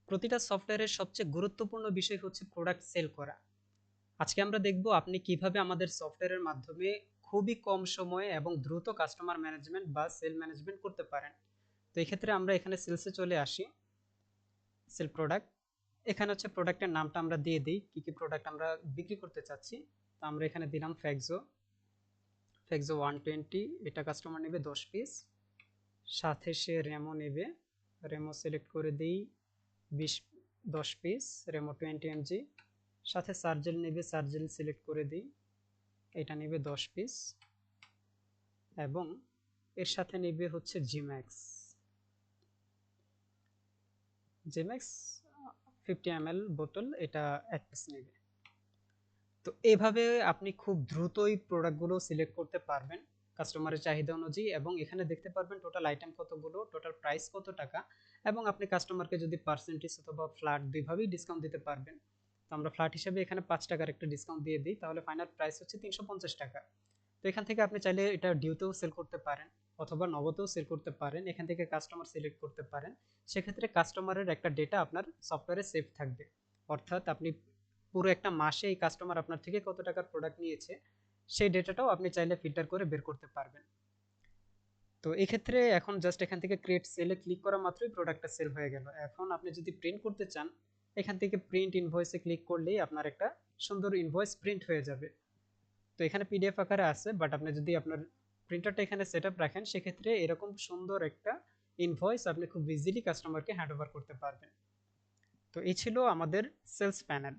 প্রতিটা সফটওয়্যারের সবচেয়ে গুরুত্বপূর্ণ বিষয় হচ্ছে প্রোডাক্ট সেল করা। আজকে আমরা দেখব আপনি কিভাবে আমাদের সফটওয়্যারের মাধ্যমে খুবই কম সময়ে এবং দ্রুত কাস্টমার ম্যানেজমেন্ট বা সেল ম্যানেজমেন্ট করতে পারেন। তো এই ক্ষেত্রে আমরা এখানে সেলসে চলে আসি। সেল প্রোডাক্ট, এখানে হচ্ছে প্রোডাক্টের নামটা আমরা দিয়ে দিই, কি কি প্রোডাক্ট আমরা বিক্রি করতে চাচ্ছি। তো আমরা এখানে দিলাম ফ্যাক্সো, ফ্যাক্সো 120, এটা কাস্টমার নেবে 10 পিস। সাথে সে রেমো নেবে, রেমো সিলেক্ট করে দিই 20, 10 পিস রেমো 20 mg। সাথে সার্জেল নেবে, সার্জেল সিলেক্ট করে দিই, এটা নেবে 10 পিস। এবং এর সাথে নেবে হচ্ছে জিম্যাক্স, জিম্যাক্স 50 ml বোতল, এটা 1 পিস নেবে। তো এইভাবে আপনি খুব দ্রুতই প্রোডাক্টগুলো সিলেক্ট করতে পারবেন কাস্টমারের চাহিদা অনুযায়ী, এবং এখানে দেখতে পারবেন টোটাল আইটেম কতগুলো, টোটাল প্রাইস কত টাকা, এবং আপনি কাস্টমারকে যদি পার্সেন্টেজ অথবা ফ্ল্যাট দুইভাবেই ডিসকাউন্ট দিতে পারবেন। তো আমরা ফ্ল্যাট হিসেবে এখানে 5 টাকার একটা ডিসকাউন্ট দিয়ে দিই, তাহলে ফাইনাল প্রাইস হচ্ছে 350 টাকা। তো এখান থেকে আপনি চাইলে এটা ডিউতেও সেল করতে পারেন অথবা নগদেও সেল করতে পারেন, এখান থেকে কাস্টমার সিলেক্ট করতে পারেন। সেক্ষেত্রে কাস্টমারের একটা ডেটা আপনার সফটওয়্যারে সেভ থাকবে, অর্থাৎ আপনি পুরো একটা মাসে এই কাস্টমার আপনার থেকে কত টাকার প্রোডাক্ট নিয়েছে সেই ডেটাটাও আপনি চাইলে ফিল্টার করে বের করতে পারবেন। তো এই ক্ষেত্রে এখন জাস্ট এখান থেকে ক্রিয়েট সেলে ক্লিক করা মাত্রই প্রোডাক্টটা সেল হয়ে গেল। এখন আপনি যদি প্রিন্ট করতে চান, এখান থেকে প্রিন্ট ইনভয়েসে ক্লিক করলেই আপনার একটা সুন্দর ইনভয়েস প্রিন্ট হয়ে যাবে। তো এখানে পিডিএফ আকারে আছে, বাট আপনি যদি আপনার প্রিন্টারটা এখানে সেট আপ রাখেন, সেক্ষেত্রে এরকম সুন্দর একটা ইনভয়েস আপনি খুব ইজিলি কাস্টমারকে হ্যান্ড ওভার করতে পারবেন। তো এই ছিল আমাদের সেলস প্যানেল।